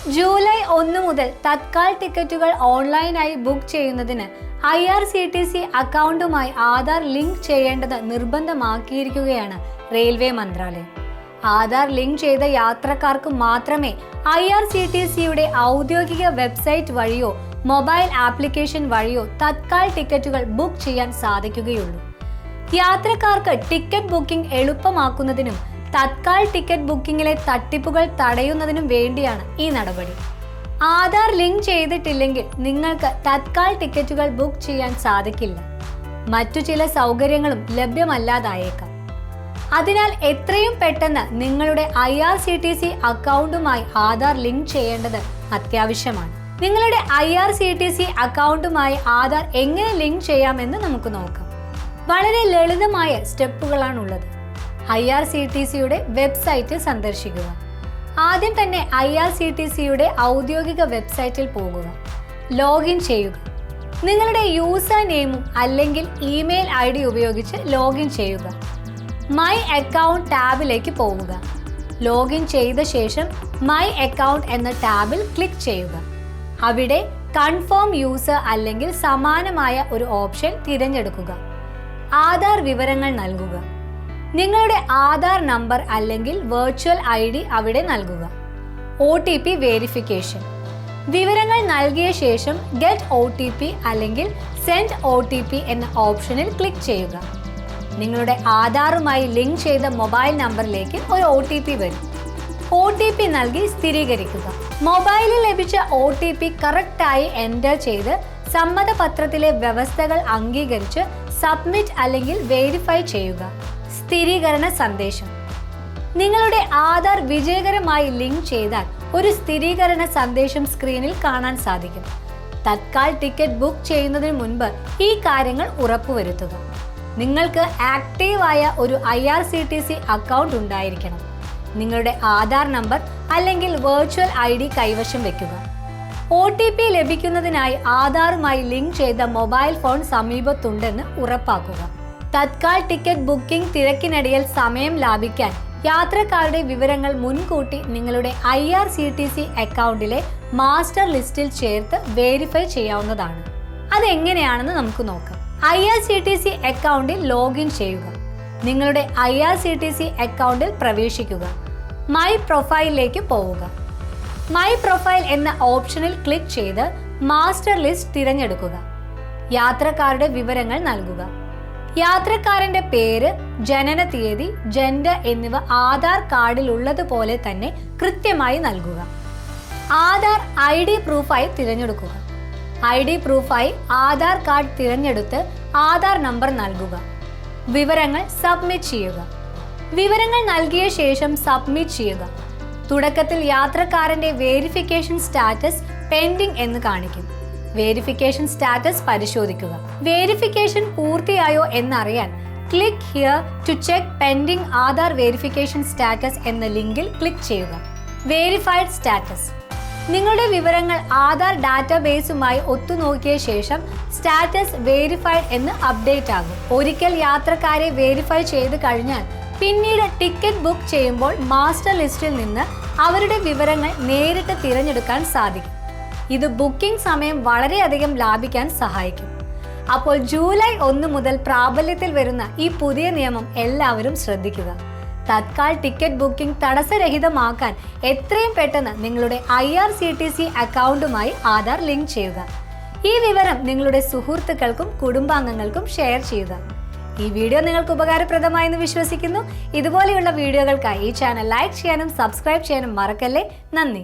July 1 മുതൽ തത്കാൽ ടിക്കറ്റുകൾ ഓൺലൈനായി ബുക്ക് ചെയ്യുന്നതിന് IRCTC അക്കൗണ്ടുമായി ആധാർ ലിങ്ക് ചെയ്യേണ്ടത് നിർബന്ധമാക്കിയിരിക്കുകയാണ് റെയിൽവേ മന്ത്രാലയം. ആധാർ ലിങ്ക് ചെയ്ത യാത്രക്കാർക്ക് മാത്രമേ IRCTCയുടെ ഔദ്യോഗിക വെബ്സൈറ്റ് വഴിയോ മൊബൈൽ ആപ്ലിക്കേഷൻ വഴിയോ തത്കാൽ ടിക്കറ്റുകൾ ബുക്ക് ചെയ്യാൻ സാധിക്കുകയുള്ളൂ. യാത്രക്കാർക്ക് ടിക്കറ്റ് ബുക്കിംഗ് എളുപ്പമാക്കുന്നതിനും തത്കാൽ ടിക്കറ്റ് ബുക്കിംഗിലെ തട്ടിപ്പുകൾ തടയുന്നതിനും വേണ്ടിയാണ് ഈ നടപടി. ആധാർ ലിങ്ക് ചെയ്തിട്ടില്ലെങ്കിൽ നിങ്ങൾക്ക് തത്കാൽ ടിക്കറ്റുകൾ ബുക്ക് ചെയ്യാൻ സാധിക്കില്ല. മറ്റു ചില സൗകര്യങ്ങളും ലഭ്യമല്ലാതായേക്കാം. അതിനാൽ എത്രയും പെട്ടെന്ന് നിങ്ങളുടെ IRCTC അക്കൗണ്ടുമായി ആധാർ ലിങ്ക് ചെയ്യേണ്ടത് അത്യാവശ്യമാണ്. നിങ്ങളുടെ IRCTC അക്കൗണ്ടുമായി ആധാർ എങ്ങനെ ലിങ്ക് ചെയ്യാമെന്ന് നമുക്ക് നോക്കാം. വളരെ ലളിതമായ സ്റ്റെപ്പുകളാണുള്ളത്. IRCTCയുടെ വെബ്സൈറ്റ് സന്ദർശിക്കുക. ആദ്യം തന്നെ IRCTCയുടെ ഔദ്യോഗിക വെബ്സൈറ്റിൽ പോകുക. ലോഗിൻ ചെയ്യുക. നിങ്ങളുടെ യൂസർ നെയിമും അല്ലെങ്കിൽ ഇമെയിൽ ID ഉപയോഗിച്ച് ലോഗിൻ ചെയ്യുക. മൈ അക്കൗണ്ട് ടാബിലേക്ക് പോവുക. ലോഗിൻ ചെയ്ത ശേഷം മൈ അക്കൗണ്ട് എന്ന ടാബിൽ ക്ലിക്ക് ചെയ്യുക. അവിടെ കൺഫേം യൂസർ അല്ലെങ്കിൽ സമാനമായ ഒരു ഓപ്ഷൻ തിരഞ്ഞെടുക്കുക. ആധാർ വിവരങ്ങൾ നൽകുക. നിങ്ങളുടെ ആധാർ നമ്പർ അല്ലെങ്കിൽ വെർച്വൽ ID അവിടെ നൽകുക. OTP verification. വിവരങ്ങൾ നൽകിയ ശേഷം ഗെറ്റ് OTP അല്ലെങ്കിൽ സെൻഡ് OTP എന്ന ഓപ്ഷനിൽ ക്ലിക്ക് ചെയ്യുക. നിങ്ങളുടെ ആധാറുമായി ലിങ്ക് ചെയ്ത മൊബൈൽ നമ്പറിലേക്ക് ഒരു OTP വരും. OTP നൽകി സ്ഥിരീകരിക്കുക. മൊബൈലിൽ ലഭിച്ച OTP കറക്റ്റായി എൻ്റർ ചെയ്ത് സമ്മതപത്രത്തിലെ വ്യവസ്ഥകൾ അംഗീകരിച്ച് സബ്മിറ്റ് അല്ലെങ്കിൽ വെരിഫൈ ചെയ്യുക. സ്ഥിരീകരണ സന്ദേശം. നിങ്ങളുടെ ആധാർ വിജയകരമായി ലിങ്ക് ചെയ്താൽ ഒരു സ്ഥിരീകരണ സന്ദേശം സ്ക്രീനിൽ കാണാൻ സാധിക്കും. തത്കാൽ ടിക്കറ്റ് ബുക്ക് ചെയ്യുന്നതിന് മുൻപ് ഈ കാര്യങ്ങൾ ഉറപ്പുവരുത്തുക. നിങ്ങൾക്ക് ആക്റ്റീവായ ഒരു IRCTC അക്കൗണ്ട് ഉണ്ടായിരിക്കണം. നിങ്ങളുടെ ആധാർ നമ്പർ അല്ലെങ്കിൽ വെർച്വൽ ID കൈവശം വെക്കുക. OTP ലഭിക്കുന്നതിനായി ആധാറുമായി ലിങ്ക് ചെയ്ത മൊബൈൽ ഫോൺ സമീപത്തുണ്ടെന്ന് ഉറപ്പാക്കുക. തത്കാൽ ടിക്കറ്റ് ബുക്കിംഗ് തിരക്കിനിടയിൽ സമയം ലാഭിക്കാൻ യാത്രക്കാരുടെ വിവരങ്ങൾ മുൻകൂട്ടി നിങ്ങളുടെ IRCTC അക്കൗണ്ടിലെ മാസ്റ്റർ ലിസ്റ്റിൽ ചേർത്ത് വെരിഫൈ ചെയ്യാവുന്നതാണ്. അതെങ്ങനെയാണെന്ന് നമുക്ക് നോക്കാം. IRCTC അക്കൗണ്ടിൽ ലോഗിൻ ചെയ്യുക. നിങ്ങളുടെ IRCTC അക്കൗണ്ടിൽ പ്രവേശിക്കുക. മൈ പ്രൊഫൈലിലേക്ക് പോവുക. മൈ പ്രൊഫൈൽ എന്ന ഓപ്ഷനിൽ ക്ലിക്ക് ചെയ്ത് മാസ്റ്റർ ലിസ്റ്റ് തിരഞ്ഞെടുക്കുക. യാത്രക്കാരുടെ വിവരങ്ങൾ നൽകുക. യാത്രക്കാരന്റെ പേര്, ജനന തീയതി, ജെൻഡർ എന്നിവ ആധാർ കാർഡിൽ ഉള്ളതുപോലെ തന്നെ കൃത്യമായി നൽകുക. ആധാർ ID പ്രൂഫായി തിരഞ്ഞെടുക്കുക. ID പ്രൂഫായി ആധാർ കാർഡ് തിരഞ്ഞെടുത്ത് ആധാർ നമ്പർ നൽകുക. വിവരങ്ങൾ സബ്മിറ്റ് ചെയ്യുക. വിവരങ്ങൾ നൽകിയ ശേഷം സബ്മിറ്റ് ചെയ്യുക. തുടക്കത്തിൽ യാത്രക്കാരന്റെ വെരിഫിക്കേഷൻ സ്റ്റാറ്റസ് പെൻഡിംഗ് എന്ന് കാണിക്കും. വെരിഫിക്കേഷൻ സ്റ്റാറ്റസ് പരിശോധിക്കുക. വെരിഫിക്കേഷൻ പൂർത്തിയായോ എന്നറിയാൻ click here to check pending Aadhaar verification status എന്ന ലിങ്കിൽ ക്ലിക്ക് ചെയ്യുക. Verified status. നിങ്ങളുടെ വിവരങ്ങൾ ആധാർ ഡാറ്റാബേസുമായി ഒത്തുനോക്കിയ ശേഷം സ്റ്റാറ്റസ് വെരിഫൈഡ് എന്ന് അപ്ഡേറ്റ് ആകും. ഒരിക്കൽ യാത്രക്കാരെ വെരിഫൈ ചെയ്ത് കഴിഞ്ഞാൽ പിന്നീട് ടിക്കറ്റ് ബുക്ക് ചെയ്യുമ്പോൾ മാസ്റ്റർ ലിസ്റ്റിൽ നിന്ന് അവരുടെ വിവരങ്ങൾ നേരിട്ട് തിരഞ്ഞെടുക്കാൻ സാധിക്കും. ഇത് ബുക്കിംഗ് സമയം വളരെയധികം ലാഭിക്കാൻ സഹായിക്കും. അപ്പോൾ ജൂലൈ 1 മുതൽ പ്രാബല്യത്തിൽ വരുന്ന ഈ പുതിയ നിയമം എല്ലാവരും ശ്രദ്ധിക്കുക. തത്കാൽ ടിക്കറ്റ് ബുക്കിംഗ് തടസ്സരഹിതമാക്കാൻ എത്രയും പെട്ടെന്ന് നിങ്ങളുടെ IRCTC അക്കൗണ്ടുമായി ആധാർ ലിങ്ക് ചെയ്യുക. ഈ വിവരം നിങ്ങളുടെ സുഹൃത്തുക്കൾക്കും കുടുംബാംഗങ്ങൾക്കും ഷെയർ ചെയ്യുക. ഈ വീഡിയോ നിങ്ങൾക്ക് ഉപകാരപ്രദമായെന്ന് വിശ്വസിക്കുന്നു. ഇതുപോലെയുള്ള വീഡിയോകൾക്കായി ഈ ചാനൽ ലൈക്ക് ചെയ്യാനും സബ്സ്ക്രൈബ് ചെയ്യാനും മറക്കല്ലേ. നന്ദി.